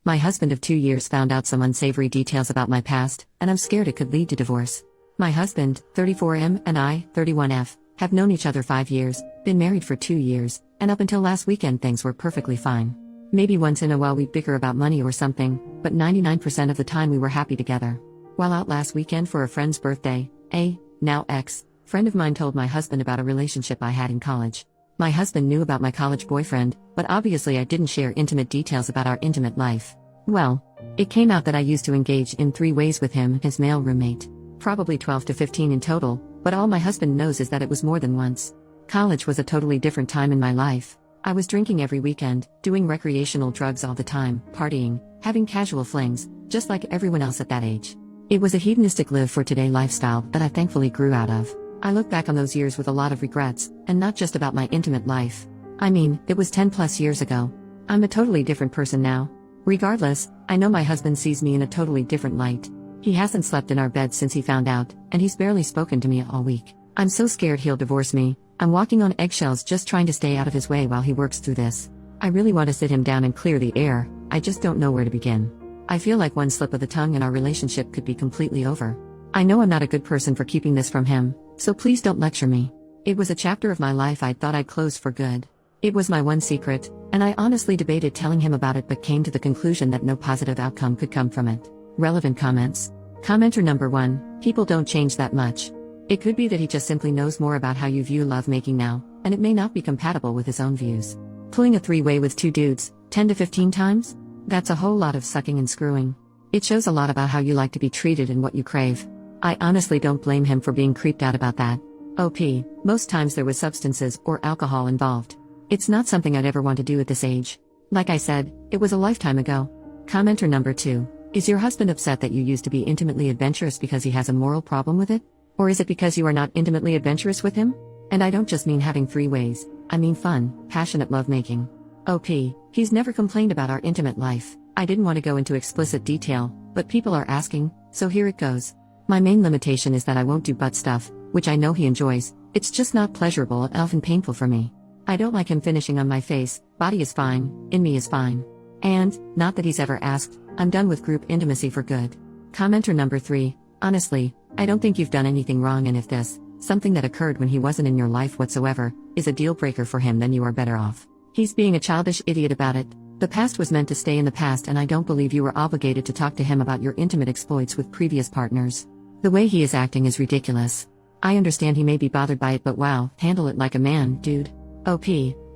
My husband of 2 years found out some unsavory details about my past, and I'm scared it could lead to divorce. My husband, 34M, and I, 31F, have known each other 5 years, been married for 2 years, and up until last weekend things were perfectly fine. Maybe once in a while we'd bicker about money or something, but 99% of the time we were happy together. While out last weekend for a friend's birthday, a, now ex, friend of mine told my husband about a relationship I had in college. My husband knew about my college boyfriend, but obviously I didn't share intimate details about our intimate life. Well, it came out that I used to engage in 3 ways with him, his male roommate. Probably 12 to 15 in total, but all my husband knows is that it was more than once. College was a totally different time in my life. I was drinking every weekend, doing recreational drugs all the time, partying, having casual flings, just like everyone else at that age. It was a hedonistic live-for-today lifestyle that I thankfully grew out of. I look back on those years with a lot of regrets, and not just about my intimate life. I mean, it was 10 plus years ago. I'm a totally different person now. Regardless, I know my husband sees me in a totally different light. He hasn't slept in our bed since he found out, and he's barely spoken to me all week. I'm so scared he'll divorce me. I'm walking on eggshells just trying to stay out of his way while he works through this. I really want to sit him down and clear the air, I just don't know where to begin. I feel like one slip of the tongue and our relationship could be completely over. I know I'm not a good person for keeping this from him, so please don't lecture me. It was a chapter of my life I thought I'd close for good. It was my one secret, and I honestly debated telling him about it but came to the conclusion that no positive outcome could come from it. Relevant comments. Commenter number 1, people don't change that much. It could be that he just simply knows more about how you view lovemaking now, and it may not be compatible with his own views. Pulling a 3-way with 2 dudes, 10 to 15 times? That's a whole lot of sucking and screwing. It shows a lot about how you like to be treated and what you crave. I honestly don't blame him for being creeped out about that. OP, most times there was substances or alcohol involved. It's not something I'd ever want to do at this age. Like I said, it was a lifetime ago. Commenter number 2. Is your husband upset that you used to be intimately adventurous because he has a moral problem with it? Or is it because you are not intimately adventurous with him? And I don't just mean having 3 ways, I mean fun, passionate lovemaking. OP, he's never complained about our intimate life. I didn't want to go into explicit detail, but people are asking, so here it goes. My main limitation is that I won't do butt stuff, which I know he enjoys. It's just not pleasurable and often painful for me. I don't like him finishing on my face. Body is fine, in me is fine. And, not that he's ever asked, I'm done with group intimacy for good. Commenter number 3, honestly, I don't think you've done anything wrong, and if this, something that occurred when he wasn't in your life whatsoever, is a deal breaker for him, then you are better off. He's being a childish idiot about it. The past was meant to stay in the past, and I don't believe you were obligated to talk to him about your intimate exploits with previous partners. The way he is acting is ridiculous. I understand he may be bothered by it, but wow, handle it like a man, dude. OP,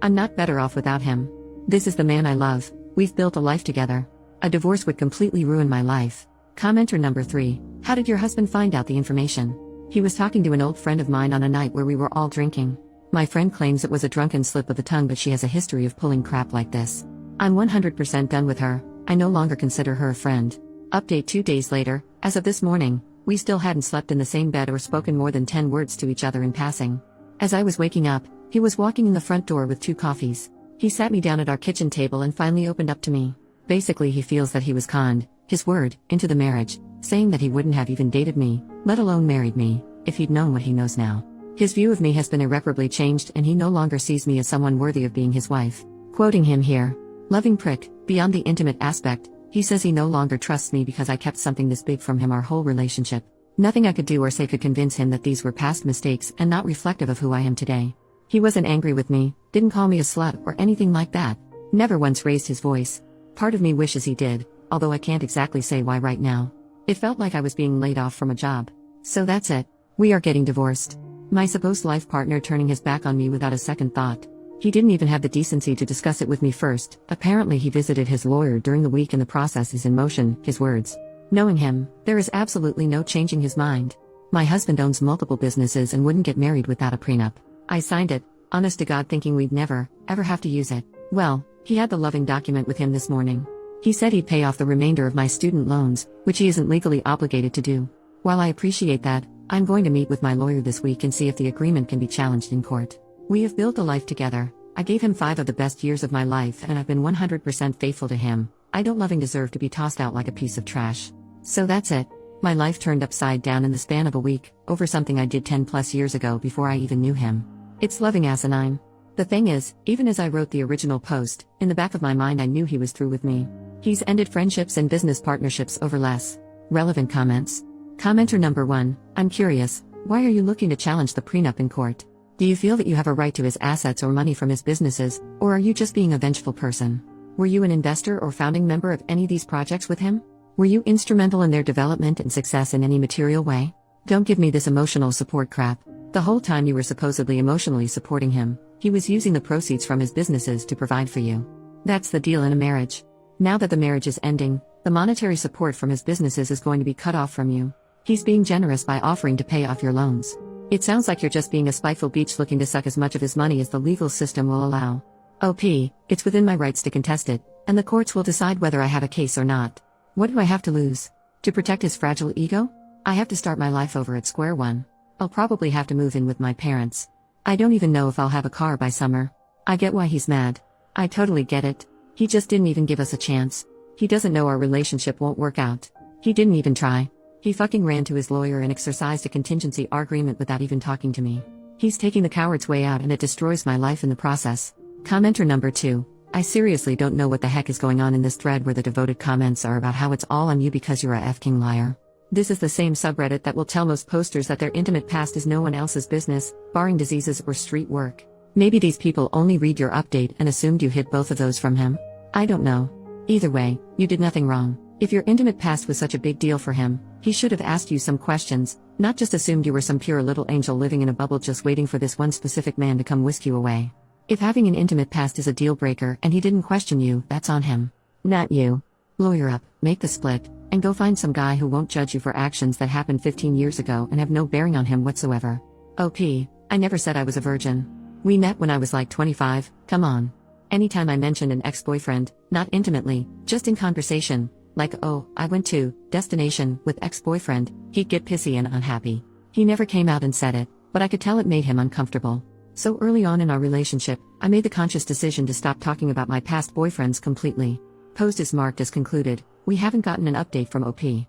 I'm not better off without him. This is the man I love. We've built a life together. A divorce would completely ruin my life. Commenter number 3, how did your husband find out the information? He was talking to an old friend of mine on a night where we were all drinking. My friend claims it was a drunken slip of the tongue, but she has a history of pulling crap like this. I'm 100% done with her. I no longer consider her a friend. Update 2 days later, as of this morning, we still hadn't slept in the same bed or spoken more than 10 words to each other in passing. As I was waking up, he was walking in the front door with 2 coffees. He sat me down at our kitchen table and finally opened up to me. Basically, he feels that he was conned, his word, into the marriage, saying that he wouldn't have even dated me, let alone married me, if he'd known what he knows now. His view of me has been irreparably changed, and he no longer sees me as someone worthy of being his wife. Quoting him here, loving prick, beyond the intimate aspect, he says he no longer trusts me because I kept something this big from him our whole relationship. Nothing I could do or say could convince him that these were past mistakes and not reflective of who I am today. He wasn't angry with me, didn't call me a slut or anything like that. Never once raised his voice. Part of me wishes he did, although I can't exactly say why right now. It felt like I was being laid off from a job. So that's it. We are getting divorced. My supposed life partner turning his back on me without a second thought. He didn't even have the decency to discuss it with me first. Apparently he visited his lawyer during the week and the process is in motion, his words. Knowing him, there is absolutely no changing his mind. My husband owns multiple businesses and wouldn't get married without a prenup. I signed it, honest to God, thinking we'd never, ever have to use it. Well, he had the loving document with him this morning. He said he'd pay off the remainder of my student loans, which he isn't legally obligated to do. While I appreciate that, I'm going to meet with my lawyer this week and see if the agreement can be challenged in court. We have built a life together. I gave him 5 of the best years of my life and I've been 100% faithful to him. I don't loving deserve to be tossed out like a piece of trash. So that's it. My life turned upside down in the span of a week, over something I did 10 plus years ago before I even knew him. It's loving asinine. The thing is, even as I wrote the original post, in the back of my mind I knew he was through with me. He's ended friendships and business partnerships over less relevant comments. Commenter number 1, I'm curious, why are you looking to challenge the prenup in court? Do you feel that you have a right to his assets or money from his businesses, or are you just being a vengeful person? Were you an investor or founding member of any of these projects with him? Were you instrumental in their development and success in any material way? Don't give me this emotional support crap. The whole time you were supposedly emotionally supporting him, he was using the proceeds from his businesses to provide for you. That's the deal in a marriage. Now that the marriage is ending, the monetary support from his businesses is going to be cut off from you. He's being generous by offering to pay off your loans. It sounds like you're just being a spiteful bitch looking to suck as much of his money as the legal system will allow. OP, it's within my rights to contest it, and the courts will decide whether I have a case or not. What do I have to lose? To protect his fragile ego? I have to start my life over at square one. I'll probably have to move in with my parents. I don't even know if I'll have a car by summer. I get why he's mad. I totally get it. He just didn't even give us a chance. He doesn't know our relationship won't work out. He didn't even try. He fucking ran to his lawyer and exercised a contingency agreement without even talking to me. He's taking the coward's way out and it destroys my life in the process. Commenter number 2, I seriously don't know what the heck is going on in this thread where the devoted comments are about how it's all on you because you're a f-king liar. This is the same subreddit that will tell most posters that their intimate past is no one else's business, barring diseases or street work. Maybe these people only read your update and assumed you hid both of those from him. I don't know. Either way, you did nothing wrong. If your intimate past was such a big deal for him, he should have asked you some questions, not just assumed you were some pure little angel living in a bubble just waiting for this one specific man to come whisk you away. If having an intimate past is a deal breaker and he didn't question you, that's on him. Not you. Lawyer up, make the split, and go find some guy who won't judge you for actions that happened 15 years ago and have no bearing on him whatsoever. OP, I never said I was a virgin. We met when I was like 25, come on. Anytime I mentioned an ex-boyfriend, not intimately, just in conversation, like oh, I went to destination with ex-boyfriend, he'd get pissy and unhappy. He never came out and said it, but I could tell it made him uncomfortable. So early on in our relationship, I made the conscious decision to stop talking about my past boyfriends completely. Post is marked as concluded. We haven't gotten an update from OP.